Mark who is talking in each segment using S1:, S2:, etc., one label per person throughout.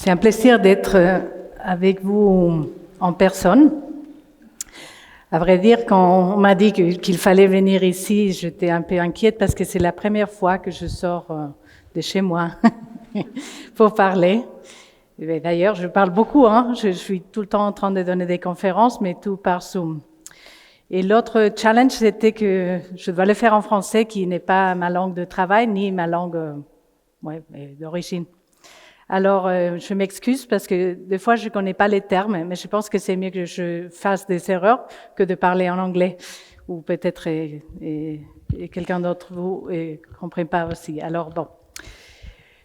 S1: C'est un plaisir d'être avec vous en personne. À vrai dire, quand on m'a dit qu'il fallait venir ici, j'étais un peu inquiète parce que c'est la première fois que je sors de chez moi pour parler. D'ailleurs, je parle beaucoup, je suis tout le temps en train de donner des conférences, mais tout par Zoom. Et l'autre challenge, c'était que je dois le faire en français, qui n'est pas ma langue de travail, ni ma langue d'origine. Alors, je m'excuse parce que des fois, je connais pas les termes, mais je pense que c'est mieux que je fasse des erreurs que de parler en anglais. Ou peut-être et quelqu'un d'autre vous ne comprend pas aussi. Alors, bon.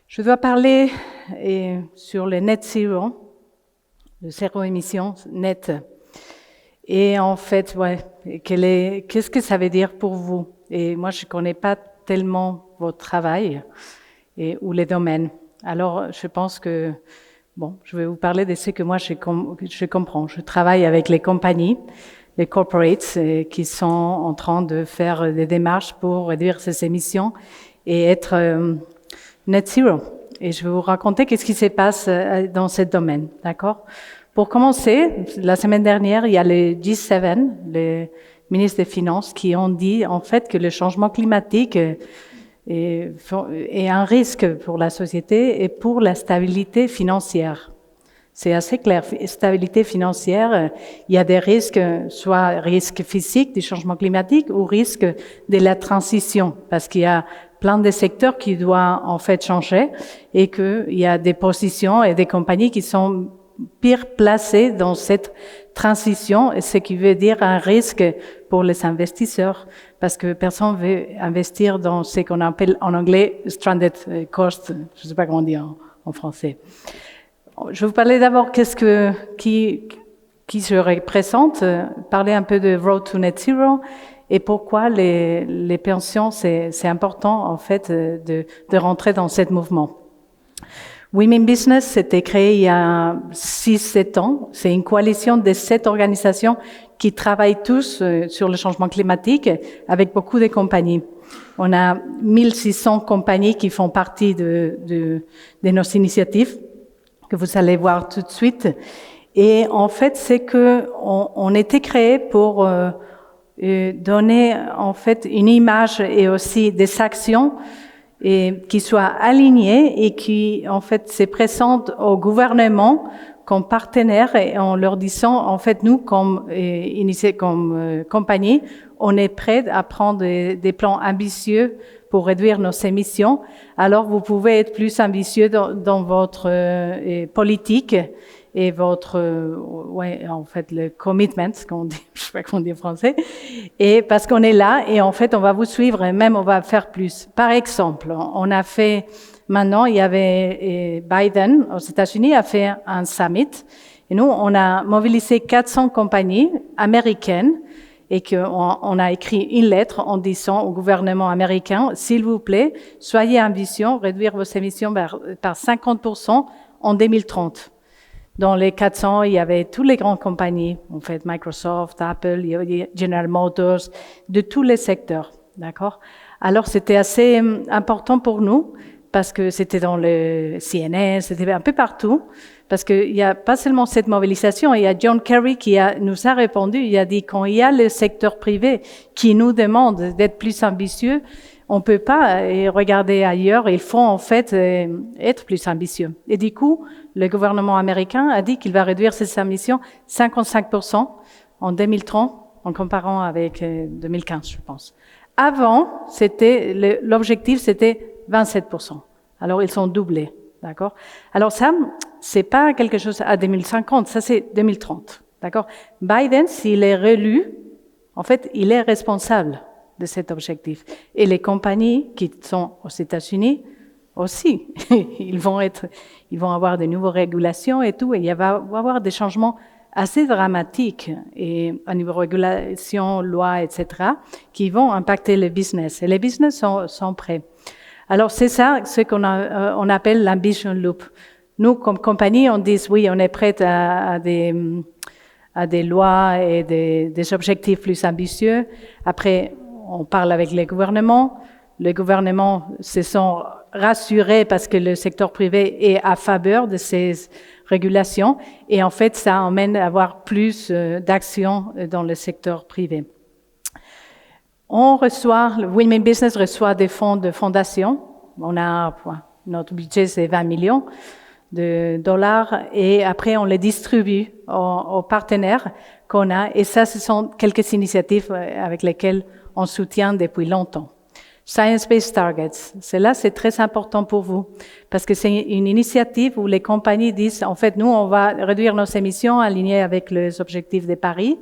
S1: Je dois parler sur le net zero, le zéro émission net. Et en fait, qu'est-ce que ça veut dire pour vous? Et moi, je connais pas tellement votre travail ou les domaines. Alors, je pense que, je vais vous parler de ce que moi je comprends. Je travaille avec les compagnies, les corporates, qui sont en train de faire des démarches pour réduire ces émissions et être net zero. Et je vais vous raconter qu'est-ce qui se passe dans ce domaine, d'accord? Pour commencer, la semaine dernière, il y a les G7, les ministres des Finances, qui ont dit en fait que le changement climatique est un risque pour la société et pour la stabilité financière. C'est assez clair. Stabilité financière, il y a des risques, soit risques physiques du changement climatique ou risques de la transition, parce qu'il y a plein de secteurs qui doivent en fait changer et qu'il y a des positions et des compagnies qui sont pire placées dans cette transition, ce qui veut dire un risque pour les investisseurs, parce que personne veut investir dans ce qu'on appelle en anglais stranded cost, je ne sais pas comment dire en français. Je vais vous parler d'abord qui je représente, parler un peu de Road to Net Zero et pourquoi les pensions, c'est important en fait de rentrer dans ce mouvement. Women Business, c'était créé il y a 6-7 ans. C'est une coalition de 7 organisations qui travaillent tous sur le changement climatique avec beaucoup de compagnies. On a 1600 compagnies qui font partie de nos initiatives que vous allez voir tout de suite. Et en fait, c'est que on était créé pour donner en fait une image et aussi des actions qui soient alignées et qui en fait se présentent au gouvernement comme partenaires et en leur disant en fait nous comme compagnie, on est prêt à prendre des plans ambitieux pour réduire nos émissions. Alors vous pouvez être plus ambitieux dans votre politique et votre en fait le commitment, qu'on dit, je sais pas comment dire en français, et parce qu'on est là et en fait on va vous suivre et même on va faire plus. Par exemple, on a fait maintenant, il y avait Biden aux États-Unis a fait un summit et nous on a mobilisé 400 compagnies américaines et qu'on a écrit une lettre en disant au gouvernement américain, s'il vous plaît, soyez ambitieux, réduire vos émissions par 50% en 2030. Dans les 400, il y avait toutes les grandes compagnies, en fait, Microsoft, Apple, General Motors, de tous les secteurs, d'accord? Alors, c'était assez important pour nous, parce que c'était dans le CNN, c'était un peu partout, parce qu'il n'y a pas seulement cette mobilisation, il y a John Kerry qui nous a répondu, il a dit quand il y a le secteur privé qui nous demande d'être plus ambitieux, on ne peut pas regarder ailleurs, il faut en fait être plus ambitieux. Et du coup, le gouvernement américain a dit qu'il va réduire ses émissions 55% en 2030, en comparant avec 2015, je pense. Avant, l'objectif c'était 27%. Alors, ils sont doublés, d'accord? Alors ça, c'est pas quelque chose à 2050, ça c'est 2030, d'accord? Biden, s'il est réélu, en fait, il est responsable de cet objectif. Et les compagnies qui sont aux États-Unis aussi, ils vont avoir de nouvelles régulations et tout, et il va y avoir des changements assez dramatiques et au niveau régulation, loi, etc., qui vont impacter le business. Et les business sont prêts. Alors c'est ça ce on appelle l'ambition loop. Nous, comme compagnie, on dit oui, on est prêt à des lois et des objectifs plus ambitieux. Après, on parle avec les gouvernements. Les gouvernements se sont rassurés parce que le secteur privé est à faveur de ces régulations et en fait, ça emmène à avoir plus d'actions dans le secteur privé. Le Women Business reçoit des fonds de fondation. Notre budget, c'est 20 millions de dollars et après, on les distribue aux partenaires qu'on a. Et ça, ce sont quelques initiatives avec lesquelles on soutient depuis longtemps. Science-Based Targets. Cela, c'est très important pour vous parce que c'est une initiative où les compagnies disent, en fait, nous, on va réduire nos émissions alignées avec les objectifs de Paris.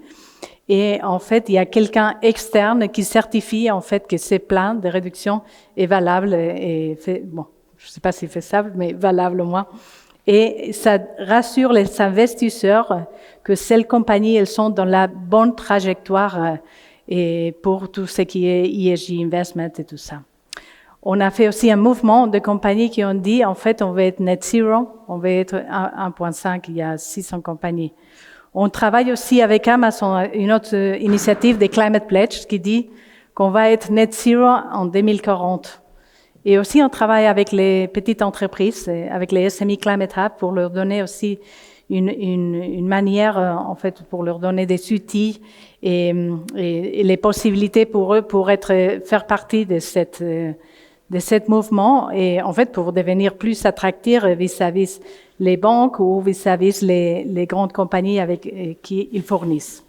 S1: Et en fait, il y a quelqu'un externe qui certifie en fait que ce plan de réduction est valable et fait, bon, je ne sais pas si faisable, mais valable au moins. Et ça rassure les investisseurs que ces compagnies, elles sont dans la bonne trajectoire et pour tout ce qui est ESG investment et tout ça. On a fait aussi un mouvement de compagnies qui ont dit, en fait, on veut être net zero, on veut être 1.5, il y a 600 compagnies. On travaille aussi avec Amazon, une autre initiative des Climate Pledge qui dit qu'on va être net zero en 2040. Et aussi, on travaille avec les petites entreprises, avec les SME Climate Hub pour leur donner aussi une manière, en fait, pour leur donner des outils et les possibilités pour eux pour faire partie de cette mouvement et en fait pour devenir plus attractifs vis-à-vis les banques ou vis-à-vis les grandes compagnies avec qui ils fournissent.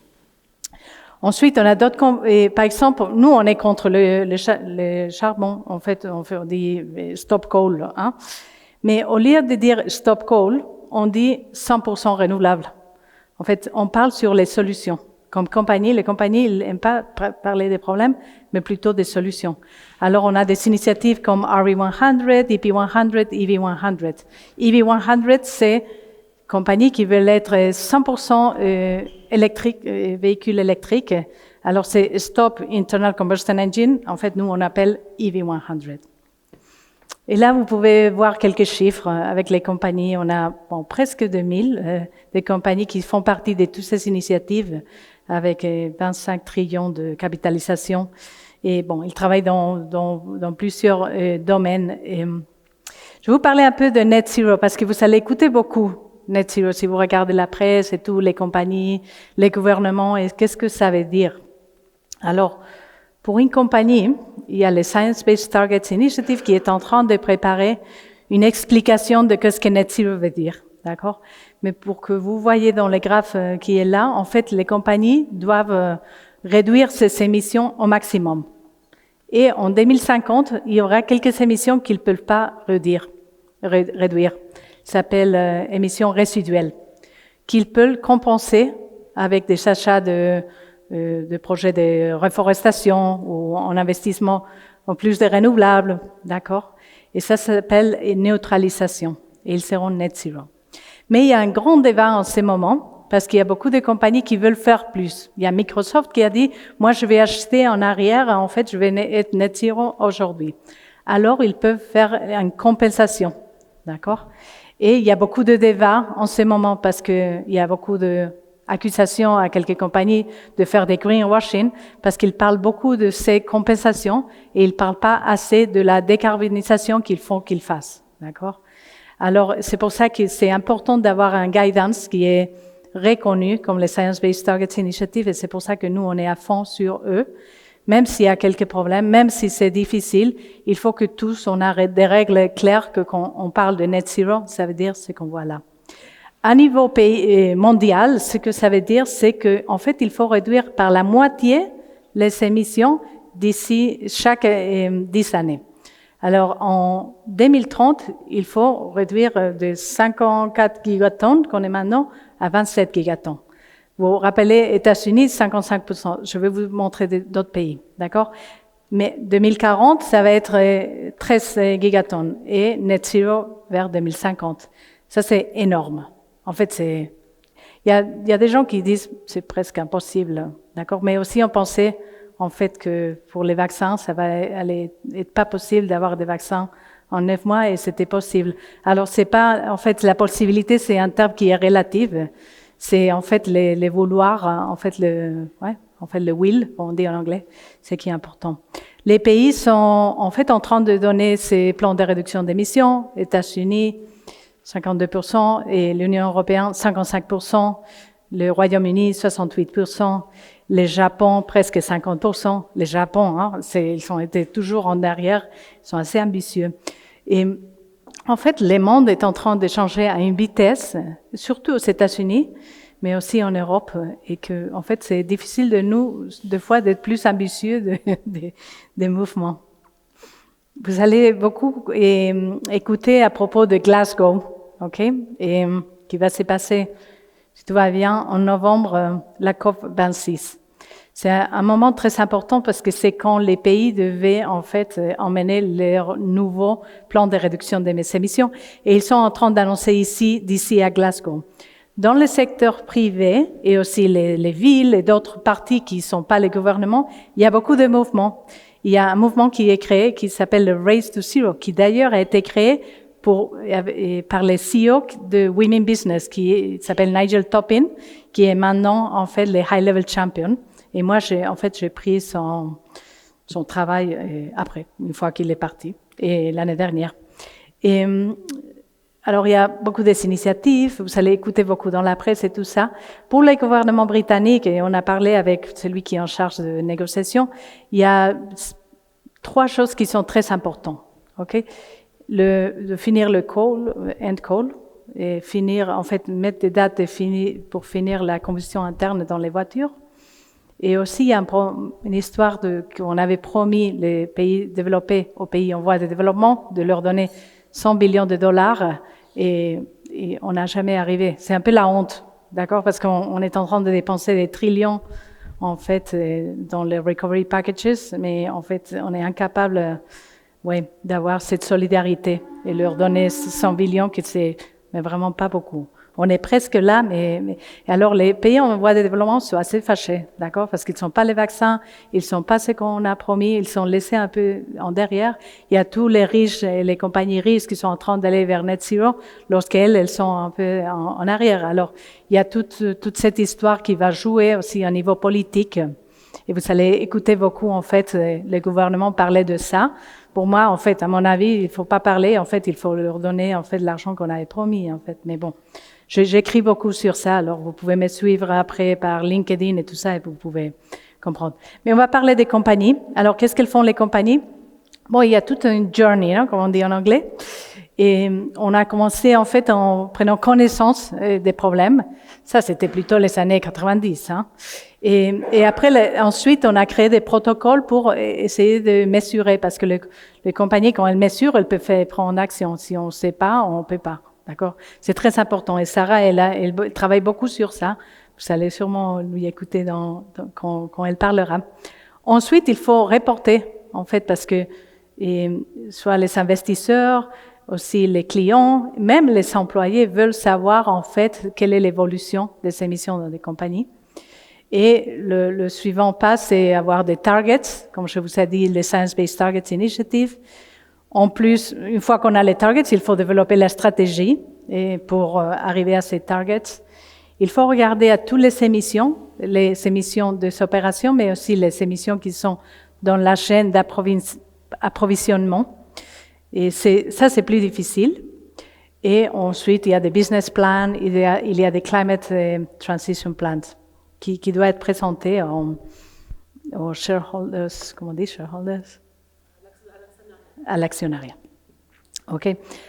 S1: Ensuite, on a d'autres, par exemple, nous on est contre le charbon. En fait, on dit stop coal, hein. Mais au lieu de dire stop coal, on dit 100% renouvelable. En fait, on parle sur les solutions. Comme compagnie, les compagnies, ils n'aiment pas parler des problèmes, mais plutôt des solutions. Alors, on a des initiatives comme RE100, EP100, EV100. EV100, c'est compagnies qui veulent être 100% électriques, véhicules électriques. Alors, c'est Stop Internal Combustion Engine. En fait, nous, on appelle EV100. Et là, vous pouvez voir quelques chiffres avec les compagnies. On a presque 2000 des compagnies qui font partie de toutes ces initiatives avec 25 trillions de capitalisation. Et bon, ils travaillent dans plusieurs domaines. Et, je vais vous parler un peu de Net Zero parce que vous allez écouter beaucoup Net Zero si vous regardez la presse et tout, les compagnies, les gouvernements, et qu'est-ce que ça veut dire. Alors, pour une compagnie, il y a le Science Based Targets Initiative qui est en train de préparer une explication de ce que Net Zero veut dire. D'accord? Mais pour que vous voyez dans le graphe qui est là, en fait, les compagnies doivent réduire ces émissions au maximum. Et en 2050, il y aura quelques émissions qu'ils ne peuvent pas réduire. Ça s'appelle émissions résiduelles, qu'ils peuvent compenser avec des achats de projets de reforestation ou en investissement en plus de renouvelables, d'accord? Et ça s'appelle neutralisation. Et ils seront net zero. Mais il y a un grand débat en ce moment, parce qu'il y a beaucoup de compagnies qui veulent faire plus. Il y a Microsoft qui a dit, moi je vais acheter en arrière, en fait je vais être net zero aujourd'hui. Alors ils peuvent faire une compensation, d'accord? Et il y a beaucoup de débats en ce moment, parce qu'il y a beaucoup d'accusations à quelques compagnies de faire des greenwashing, parce qu'ils parlent beaucoup de ces compensations, et ils ne parlent pas assez de la décarbonisation qu'il faut qu'ils fassent, d'accord? Alors, c'est pour ça que c'est important d'avoir un guidance qui est reconnu comme le Science Based Targets Initiative, et c'est pour ça que nous, on est à fond sur eux. Même s'il y a quelques problèmes, même si c'est difficile, il faut que tous, on ait des règles claires que quand on parle de net zero, ça veut dire ce qu'on voit là. À niveau mondial, ce que ça veut dire, c'est que, en fait, il faut réduire par la moitié les émissions d'ici chaque 10 années. Alors, en 2030, il faut réduire de 54 gigatonnes qu'on est maintenant à 27 gigatonnes. Vous vous rappelez, États-Unis, 55%. Je vais vous montrer d'autres pays, d'accord? Mais 2040, ça va être 13 gigatonnes et net zero vers 2050. Ça, c'est énorme. En fait, il y a des gens qui disent c'est presque impossible, d'accord? Mais aussi, on pensait en fait que pour les vaccins, ça va aller être pas possible d'avoir des vaccins en 9 mois et c'était possible. Alors c'est pas, en fait, la possibilité, c'est un terme qui est relatif. C'est en fait les vouloir, en fait le will, on dit en anglais, c'est qui est important. Les pays sont en fait en train de donner ces plans de réduction d'émissions. États-Unis, 52%, et l'Union européenne, 55%. Le Royaume-Uni, 68%. Le Japon, presque 50%. Les Japon, ils ont été toujours en arrière. Ils sont assez ambitieux. Et en fait, le monde est en train de changer à une vitesse, surtout aux États-Unis, mais aussi en Europe, et que, en fait, c'est difficile de nous, des fois, d'être plus ambitieux des mouvements. Vous allez beaucoup écouter à propos de Glasgow, ok, et qui va se passer, si tout va bien, en novembre, la COP 26. C'est un moment très important parce que c'est quand les pays devaient en fait emmener leurs nouveaux plans de réduction des émissions, et ils sont en train d'annoncer d'ici à Glasgow. Dans le secteur privé et aussi les villes et d'autres parties qui ne sont pas les gouvernements, il y a beaucoup de mouvements. Il y a un mouvement qui est créé qui s'appelle le Race to Zero, qui d'ailleurs a été créé par les CEO de Women Business, qui s'appelle Nigel Toppin, qui est maintenant en fait le High Level Champion. Et moi, j'ai pris son travail après, une fois qu'il est parti, et l'année dernière. Et alors, il y a beaucoup des initiatives, vous allez écouter beaucoup dans la presse et tout ça. Pour les gouvernements britanniques, et on a parlé avec celui qui est en charge de négociation, il y a 3 choses qui sont très importantes. Ok, de finir le end coal, et mettre des dates pour finir la combustion interne dans les voitures. Et aussi, il y a une histoire qu'on avait promis les pays développés aux pays en voie de développement de leur donner 100 billions de dollars, et on n'a jamais arrivé. C'est un peu la honte, d'accord, parce qu'on est en train de dépenser des trillions en fait dans les recovery packages, mais en fait on est incapable, d'avoir cette solidarité et leur donner 100 billions, que c'est mais vraiment pas beaucoup. On est presque là, mais alors les pays en voie de développement sont assez fâchés, d'accord, parce qu'ils ne sont pas les vaccins, ils ne sont pas ce qu'on a promis, ils sont laissés un peu en derrière. Il y a tous les riches et les compagnies riches qui sont en train d'aller vers Net Zero, lorsqu'elles sont un peu en arrière. Alors, il y a toute cette histoire qui va jouer aussi au niveau politique. Et vous allez écouter beaucoup, en fait, le gouvernement parler de ça. Pour moi, en fait, à mon avis, il ne faut pas parler. En fait, il faut leur donner, en fait, l'argent qu'on avait promis, en fait. Mais bon. J'écris beaucoup sur ça, alors vous pouvez me suivre après par LinkedIn et tout ça, et vous pouvez comprendre. Mais on va parler des compagnies. Alors, qu'est-ce qu'elles font les compagnies? Bon, il y a toute une journey, comme on dit en anglais. Et on a commencé, en fait, en prenant connaissance des problèmes. Ça, c'était plutôt les années 90. Et après, ensuite, on a créé des protocoles pour essayer de mesurer, parce que les compagnies, quand elles mesurent, elles peuvent prendre action. Si on ne sait pas, on ne peut pas. D'accord? C'est très important. Et Sarah, elle travaille beaucoup sur ça. Vous allez sûrement lui écouter quand elle parlera. Ensuite, il faut reporter, en fait, parce que soit les investisseurs, aussi les clients, même les employés veulent savoir, en fait, quelle est l'évolution des émissions dans des compagnies. Et le suivant pas, c'est avoir des targets, comme je vous ai dit, les Science Based Targets Initiative. En plus, une fois qu'on a les targets, il faut développer la stratégie et pour arriver à ces targets. Il faut regarder à toutes les émissions des opérations, mais aussi les émissions qui sont dans la chaîne d'approvisionnement. Et ça, c'est plus difficile. Et ensuite, il y a des business plans, il y a des climate transition plans qui doivent être présentés aux shareholders, comment on dit, shareholders? À l'actionnariat. OK.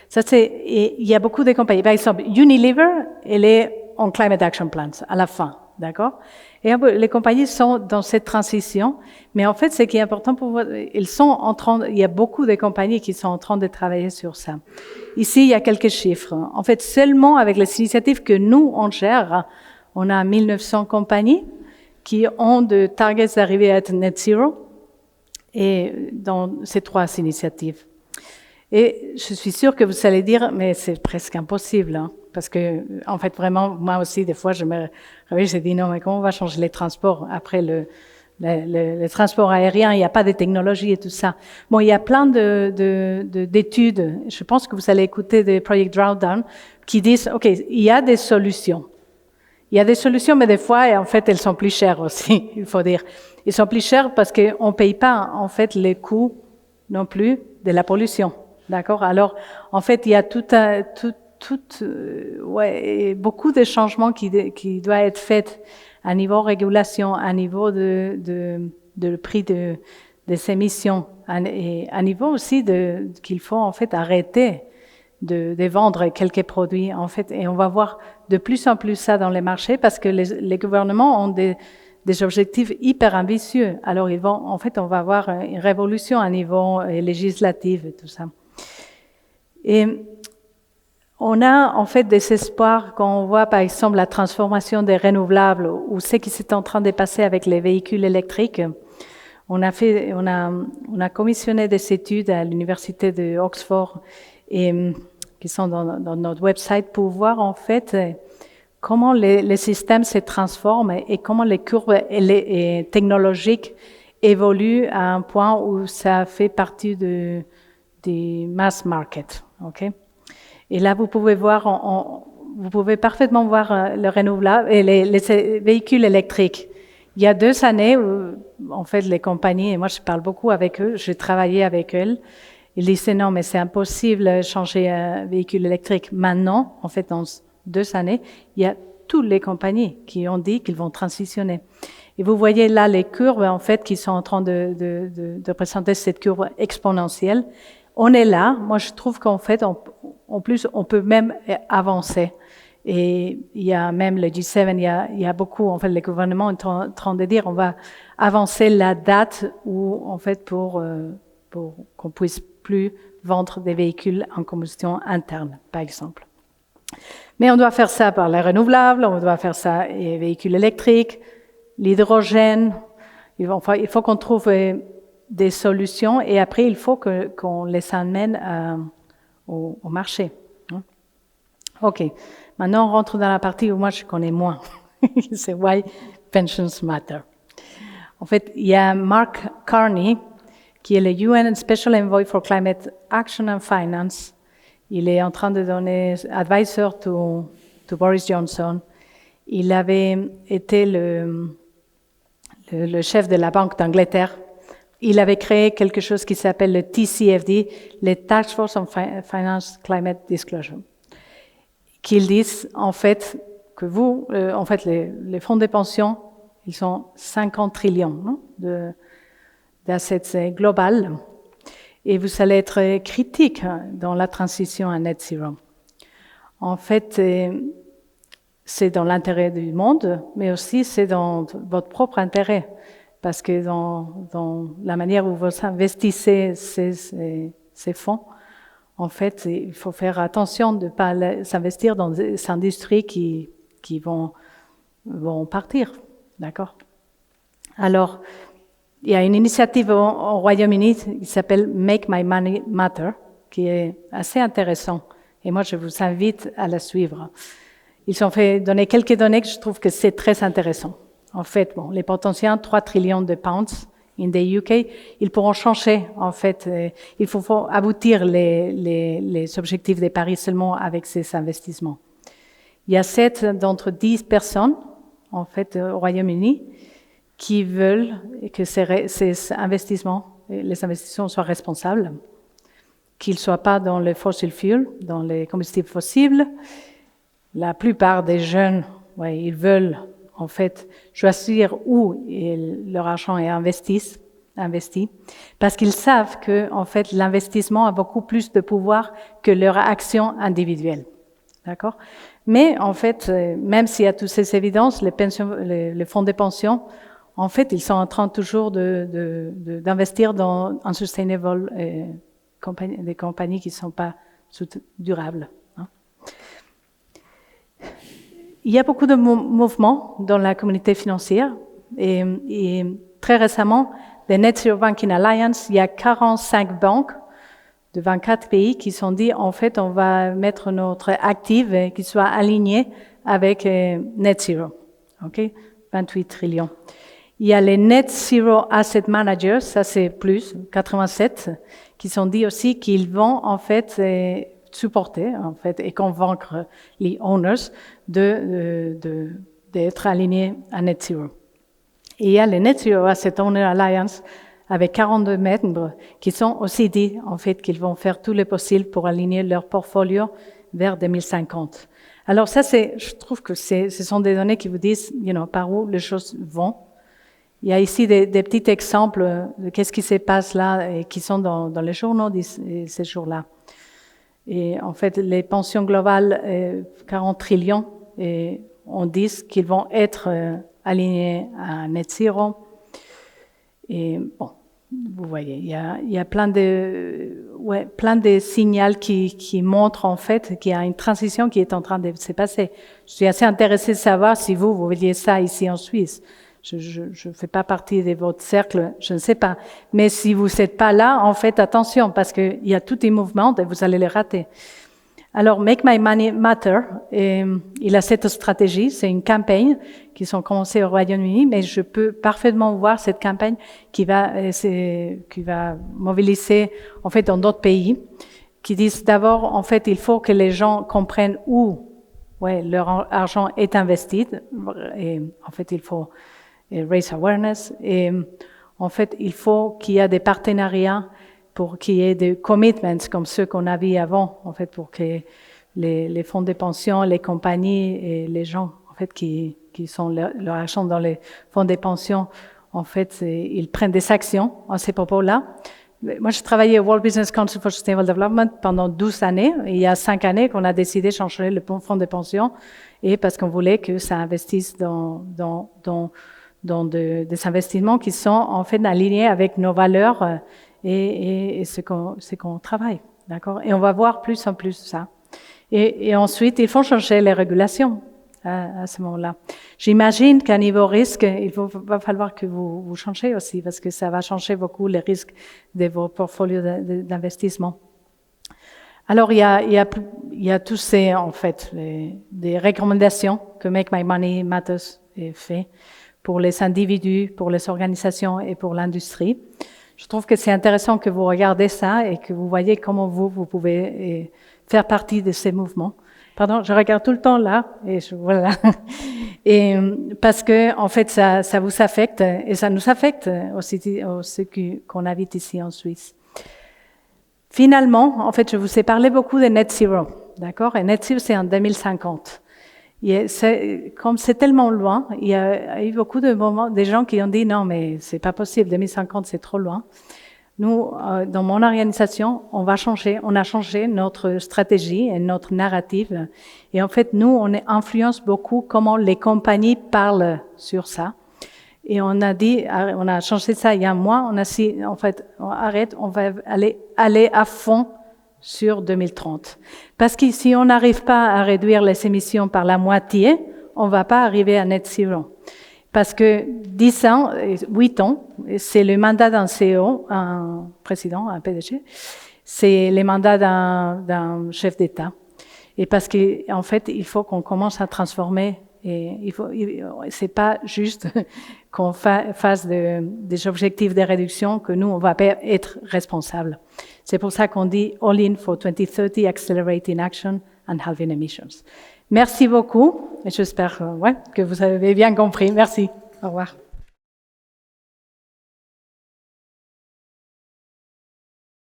S1: Ça, il y a beaucoup de compagnies. Par exemple, Unilever, elle est en Climate Action Plans, à la fin. D'accord? Et les compagnies sont dans cette transition. Mais en fait, ce qui est important pour vous, il y a beaucoup de compagnies qui sont en train de travailler sur ça. Ici, il y a quelques chiffres. En fait, seulement avec les initiatives que nous, on gère, on a 1900 compagnies qui ont de targets d'arriver à être net zero. Et dans ces 3 initiatives. Et je suis sûre que vous allez dire, mais c'est presque impossible, parce que, en fait, vraiment, moi aussi, des fois, je me réveille, je dis non, mais comment on va changer les transports après le transport aérien? Il n'y a pas de technologie et tout ça. Bon, il y a plein d'études. Je pense que vous allez écouter des Project Drawdown qui disent, OK, il y a des solutions. Il y a des solutions, mais des fois, en fait, elles sont plus chères aussi, il faut dire. Elles sont plus chères parce qu'on ne paye pas, en fait, les coûts non plus de la pollution. D'accord? Alors, en fait, il y a beaucoup de changements qui doivent être faits à niveau régulation, à niveau de prix des émissions, et à niveau aussi qu'il faut, en fait, arrêter de vendre quelques produits, en fait, et on va voir de plus en plus ça dans les marchés parce que les gouvernements ont des objectifs hyper ambitieux. Alors, en fait, on va avoir une révolution à niveau législatif et tout ça. Et on a, en fait, des espoirs quand on voit, par exemple, la transformation des renouvelables ou ce qui s'est en train de passer avec les véhicules électriques. On a commissionné des études à l'université de Oxford et qui sont dans notre website pour voir en fait comment les systèmes se transforment et comment les courbes technologiques évoluent à un point où ça fait partie du mass market. Okay? Et là, vous pouvez voir, vous pouvez parfaitement voir le renouvelable et les véhicules électriques. Il y a 2 années, en fait, les compagnies, et moi je parle beaucoup avec eux, j'ai travaillé avec elles, ils disaient non, mais c'est impossible de changer un véhicule électrique. Maintenant, en fait, dans 2 années, il y a toutes les compagnies qui ont dit qu'ils vont transitionner. Et vous voyez là les courbes, en fait, qui sont en train de présenter cette courbe exponentielle. On est là. Moi, je trouve qu'en fait, en plus, on peut même avancer. Et il y a même le G7, il y a beaucoup, en fait, les gouvernements sont en train de dire on va avancer la date où, en fait, pour qu'on puisse plus vendre des véhicules en combustion interne, par exemple. Mais on doit faire ça par les renouvelables, on doit faire ça les véhicules électriques, l'hydrogène. Enfin, il faut qu'on trouve des solutions et après, il faut qu'on les amène au marché. OK. Maintenant, on rentre dans la partie où moi, je connais moins. C'est Why Pensions Matter. En fait, il y a Mark Carney, qui est le UN Special Envoy for Climate Action and Finance. Il est en train de donner advisor to Boris Johnson. Il avait été le chef de la Banque d'Angleterre. Il avait créé quelque chose qui s'appelle le TCFD, le Task Force on Finance Climate Disclosure. Qu'ils disent, en fait, que en fait, les fonds de pension, ils sont 50 trillions d'assets global. Et vous allez être critique dans la transition à net zero. En fait, c'est dans l'intérêt du monde, mais aussi c'est dans votre propre intérêt. Parce que dans la manière où vous investissez ces fonds, en fait, il faut faire attention de ne pas s'investir dans des industries qui vont partir. D'accord? Alors, il y a une initiative au Royaume-Uni qui s'appelle Make My Money Matter, qui est assez intéressant. Et moi, je vous invite à la suivre. Ils ont fait donner quelques données que je trouve que c'est très intéressant. En fait, les potentiels 3 trillions de pounds in the UK, ils pourront changer. En fait, il faut aboutir les objectifs de Paris seulement avec ces investissements. Il y a 7 d'entre 10 personnes, en fait, au Royaume-Uni, qui veulent que ces investissements, les investissements soient responsables, qu'ils ne soient pas dans les fossil fuels, dans les combustibles fossiles. La plupart des jeunes, ils veulent en fait choisir où leur argent est investi, parce qu'ils savent que en fait l'investissement a beaucoup plus de pouvoir que leur action individuelle. D'accord? Mais en fait, même s'il y a toutes ces évidences, les fonds de pension, en fait, ils sont en train toujours d'investir dans un sustainable, des compagnies qui ne sont pas durables. Hein. Il y a beaucoup de mouvements dans la communauté financière et très récemment, the Net Zero Banking Alliance, il y a 45 banques de 24 pays qui sont dit, en fait, on va mettre notre actif qui soit aligné avec Net Zero. OK? 28 trillions. Il y a les Net Zero Asset Managers, ça c'est plus, 87, qui sont dit aussi qu'ils vont en fait supporter en fait et convaincre les owners de d'être alignés à Net Zero. Et il y a le Net Zero Asset Owner Alliance avec 42 membres qui sont aussi dit en fait qu'ils vont faire tout le possible pour aligner leur portfolio vers 2050. Alors ça, je trouve que ce sont des données qui vous disent, par où les choses vont. Il y a ici des petits exemples de qu'est-ce qui se passe là et qui sont dans les journaux ces jours-là. Et en fait, les pensions globales, 40 trillions, et on dit qu'ils vont être alignés à Net Zero. Et bon, vous voyez, il y a plein de signaux qui montrent en fait qu'il y a une transition qui est en train de se passer. Je suis assez intéressée de savoir si vous voyez ça ici en Suisse. Je ne fais pas partie de votre cercle, je ne sais pas. Mais si vous n'êtes pas là, en fait, attention, parce qu'il y a tous les mouvements et vous allez les rater. Alors, Make My Money Matter, il a cette stratégie, c'est une campagne qui sont commencées au Royaume-Uni, mais je peux parfaitement voir cette campagne qui va mobiliser, en fait, dans d'autres pays, qui disent d'abord, en fait, il faut que les gens comprennent où, leur argent est investi, et en fait, il faut raise awareness. Et en fait, il faut qu'il y ait des partenariats pour qu'il y ait des commitments comme ceux qu'on avait avant, en fait, pour que les fonds de pension, les compagnies et les gens, en fait, qui sont leur argent dans les fonds de pension, en fait, ils prennent des actions à ces propos-là. Moi, je travaillais au World Business Council for Sustainable Development pendant 12 années. Et il y a 5 années qu'on a décidé de changer le fonds de pension, et parce qu'on voulait que ça investisse dans des investissements qui sont en fait alignés avec nos valeurs et ce qu'on travaille, d'accord? Et on va voir plus en plus ça. Et ensuite, il faut changer les régulations à ce moment-là. J'imagine qu'à niveau risque, va falloir que vous changez aussi, parce que ça va changer beaucoup les risques de vos portfolios d'investissement. Alors, il y a tous ces, en fait, des recommandations que Make My Money Matters fait pour les individus, pour les organisations et pour l'industrie. Je trouve que c'est intéressant que vous regardez ça et que vous voyez comment vous pouvez faire partie de ces mouvements. Pardon, je regarde tout le temps là et voilà. Et parce que en fait ça vous affecte et ça nous affecte aussi ceux qu'on habite ici en Suisse. Finalement, en fait, je vous ai parlé beaucoup de Net Zero, d'accord? Et Net Zero, c'est en 2050. Comme c'est tellement loin, il y a eu beaucoup de moments, des gens qui ont dit non, mais c'est pas possible, 2050, c'est trop loin. Nous, dans mon organisation, on a changé notre stratégie et notre narrative. Et en fait, nous, on influence beaucoup comment les compagnies parlent sur ça. Et on a changé ça il y a un mois. On a dit, en fait, on va aller à fond sur 2030. Parce que si on n'arrive pas à réduire les émissions par la moitié, on va pas arriver à Net Zero. Parce que 8 ans, c'est le mandat d'un CEO, un président, un PDG, c'est le mandat d'un chef d'État. Et parce que, en fait, il faut qu'on commence à transformer. Et c'est pas juste qu'on fasse des objectifs de réduction que nous, on va pas être responsables. C'est pour ça qu'on dit All in for 2030, Accelerating Action and Halving Emissions. Merci beaucoup et j'espère que vous avez bien compris. Merci. Au revoir.